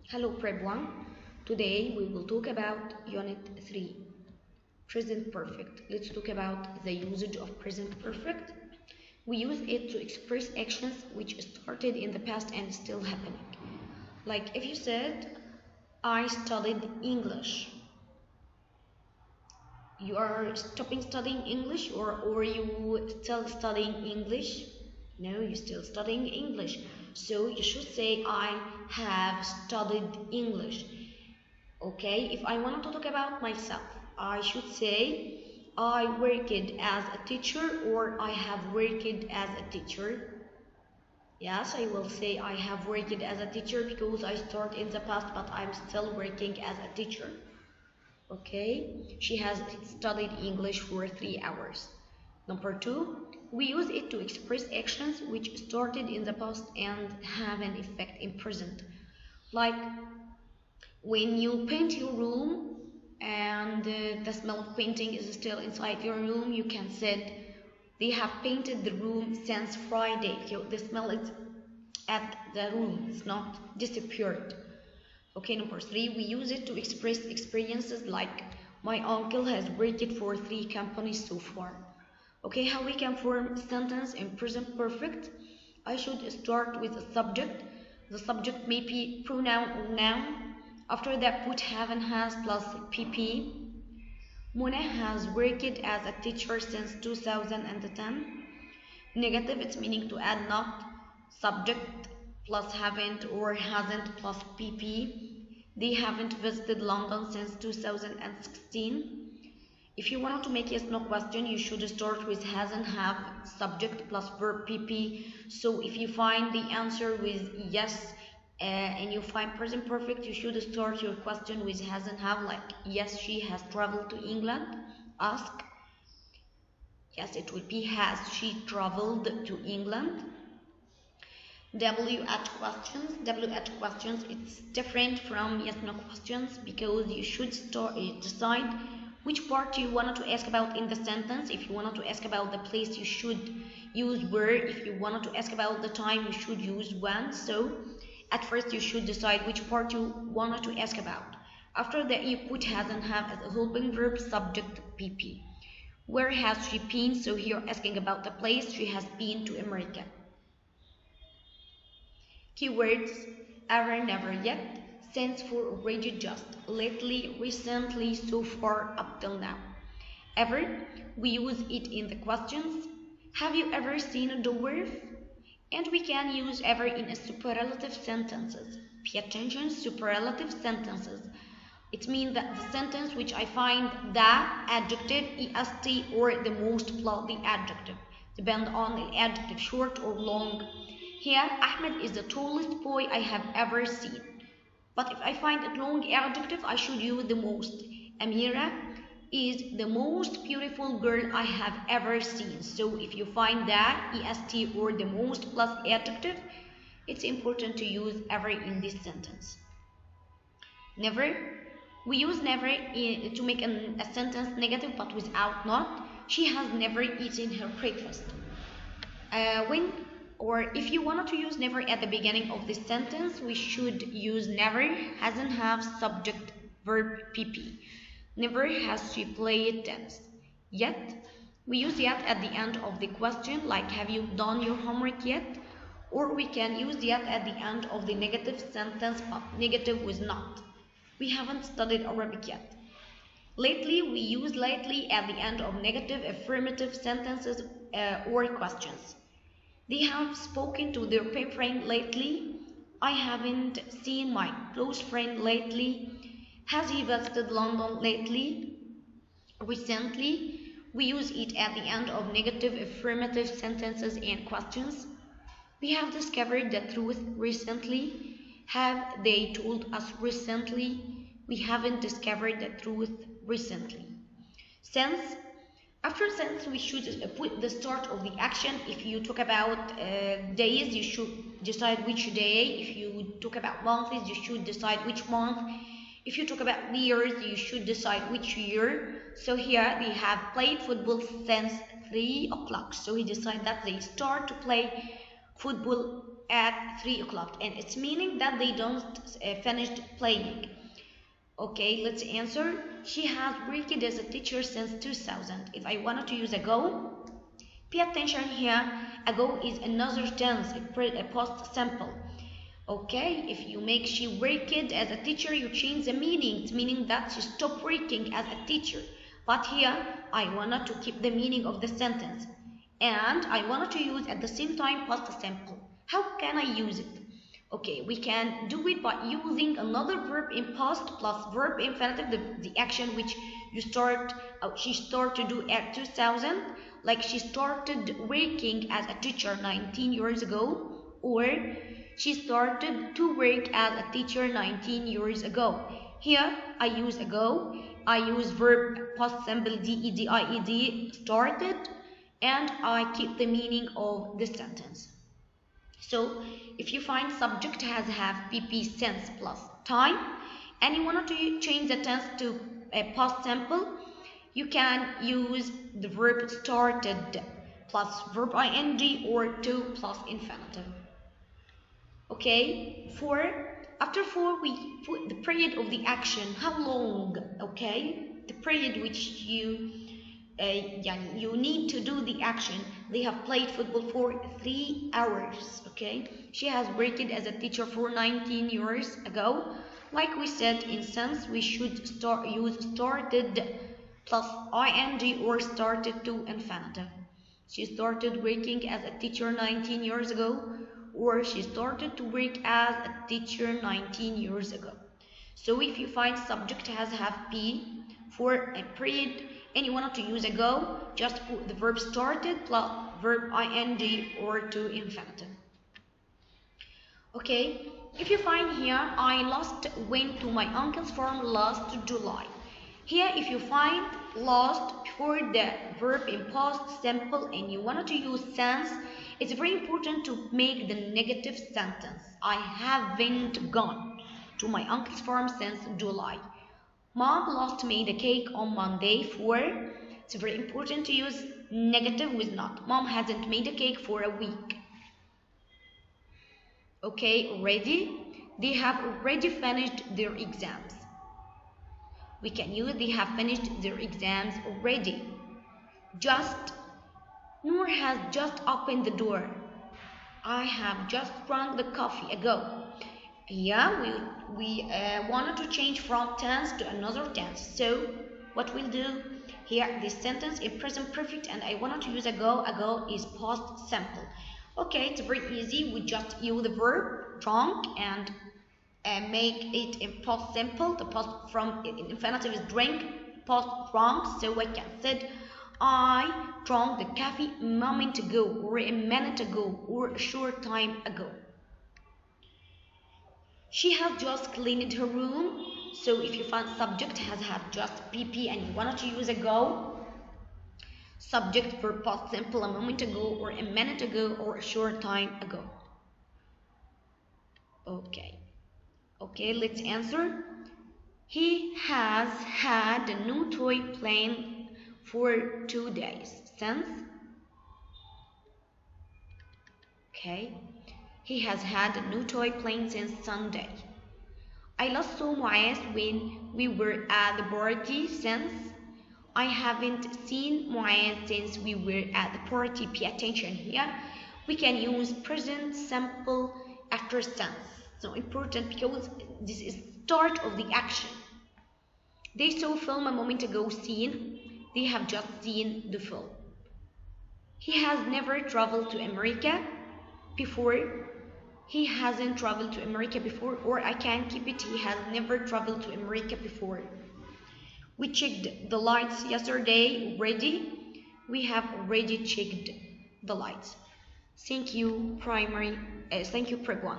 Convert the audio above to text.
Hello Prep 1. Today we will talk about Unit 3, Present Perfect. Let's talk about the usage of Present Perfect. We use it to express actions which started in the past and still happening. Like if you said, I studied English. You are stopping studying English or you still studying English? No, you're still studying English. So you should say I have studied English. Okay, if I want to talk about myself, I should say I worked as a teacher or I have worked as a teacher. Yes, I will say I have worked as a teacher because I started in the past but I'm still working as a teacher. Okay, she has studied English for 3 hours. Number 2, we use it to express actions which started in the past and have an effect in present. Like when you paint your room and the smell of painting is still inside your room, you can say they have painted the room since Friday. So the smell is at the room, it's not disappeared. Okay, number 3, we use it to express experiences like my uncle has worked for 3 companies so far. Okay, how we can form a sentence in present perfect? I should start with a subject. The subject may be pronoun or noun. After that, put have and has plus PP. Mona has worked as a teacher since 2010. Negative, it's meaning to add not. Subject plus haven't or hasn't plus PP. They haven't visited London since 2016. If you want to make yes no question, you should start with has and have subject plus verb PP. So if you find the answer with yes and you find present perfect, you should start your question with has and have, like yes, she has traveled to England. Ask. Yes, it would be has she traveled to England. W at questions. W at questions, it's different from yes no questions because you should decide which part you wanted to ask about in the sentence. If you wanted to ask about the place, you should use where. If you wanted to ask about the time, you should use when. So at first you should decide which part you wanted to ask about. After that, you put has and have as a helping verb, subject PP. Where has she been? So here asking about the place, she has been to America. Keywords: ever, never, yet, since, for, already, just, lately, recently, so far, up till now. Ever, we use it in the questions. Have you ever seen a dwarf? And we can use ever in a superlative sentences. Pay attention, superlative sentences. It means that the sentence which I find the adjective, est, or the most plus the adjective. Depend on the adjective, short or long. Here, Ahmed is the tallest boy I have ever seen. But if I find a long adjective, I should use the most. Amira is the most beautiful girl I have ever seen. So if you find that est or the most plus adjective, it's important to use ever in this sentence. Never. We use never to make a sentence negative but without not. She has never eaten her breakfast. When or if you wanted to use never at the beginning of this sentence, we should use never has and have subject verb PP. Never has she played tennis. Yet, we use yet at the end of the question, like have you done your homework yet? Or we can use yet at the end of the negative sentence, but negative with not. We haven't studied Arabic yet. Lately, we use lately at the end of negative affirmative sentences or questions. They have spoken to their pen friend lately. I haven't seen my close friend lately. Has he visited London lately? Recently. We use it at the end of negative affirmative sentences and questions. We have discovered the truth recently. Have they told us recently? We haven't discovered the truth recently. Since. After since, we should put the start of the action. If you talk about days, you should decide which day. If you talk about months, you should decide which month. If you talk about years, you should decide which year. So here they have played football since 3 o'clock. So we decide that they start to play football at 3 o'clock, and it's meaning that they don't finished playing. Okay, let's answer. She has worked as a teacher since 2000. If I wanted to use ago, pay attention here. Ago is another tense, a past simple. Okay, if you make she worked as a teacher, you change the meaning. It's meaning that she stopped working as a teacher. But here, I wanted to keep the meaning of the sentence. And I wanted to use at the same time past simple. How can I use it? Okay, we can do it by using another verb in past plus verb infinitive, the action which you start, she started to do at 2000, like she started working as a teacher 19 years ago, or she started to work as a teacher 19 years ago. Here, I use ago, I use verb past simple ded, started, and I keep the meaning of the sentence. So, if you find subject has have PP tense plus time, and you want to change the tense to a past simple, you can use the verb started plus verb ing or to plus infinitive. Okay, after 4 we put the period of the action, how long, okay, the period which you need to do the action. They have played football for 3 hours. Okay, she has worked as a teacher for 19 years ago. Like we said in sense, we should use started plus ing or started to infinitive. She started working as a teacher 19 years ago, or she started to work as a teacher 19 years ago. So if you find subject has have P for a period and you want to use ago, just put the verb started plus verb ing or to infinitive. Okay, if you find here, I went to my uncle's farm last July. Here, if you find last before the verb in past simple and you wanted to use since, it's very important to make the negative sentence. I haven't gone to my uncle's farm since July. Mom last made a cake on Monday for, it's very important to use negative with not. Mom hasn't made a cake for a week. Okay, already? They have already finished their exams. We can use they have finished their exams already. Noor has just opened the door. I have just drunk the coffee ago. Yeah, we wanted to change from tense to another tense. So what we'll do here, this sentence is present perfect and I wanted to use ago. Ago is past simple. Okay, it's very easy. We just use the verb drunk and make it in past simple. The past from infinitive is drink, past drunk. So I can say I drank the coffee a moment ago, or a minute ago, or a short time ago. She has just cleaned her room. So if you find subject has had just PP and you wanted to use ago, subject for past simple a moment ago, or a minute ago, or a short time ago. Okay, let's answer. He has had a new toy plane for 2 days since. Okay, he has had a new toy plane since Sunday. I last saw Muaz when we were at the party since. I haven't seen Muaz since we were at the party. Pay attention here. We can use present simple after tense. So important because this is start of the action. They saw a film a moment ago. Seen. They have just seen the film. He has never traveled to America before. He hasn't traveled to America before, or I can keep it. He has never traveled to America before. We checked the lights yesterday already. We have already checked the lights. Thank you, Preg 1.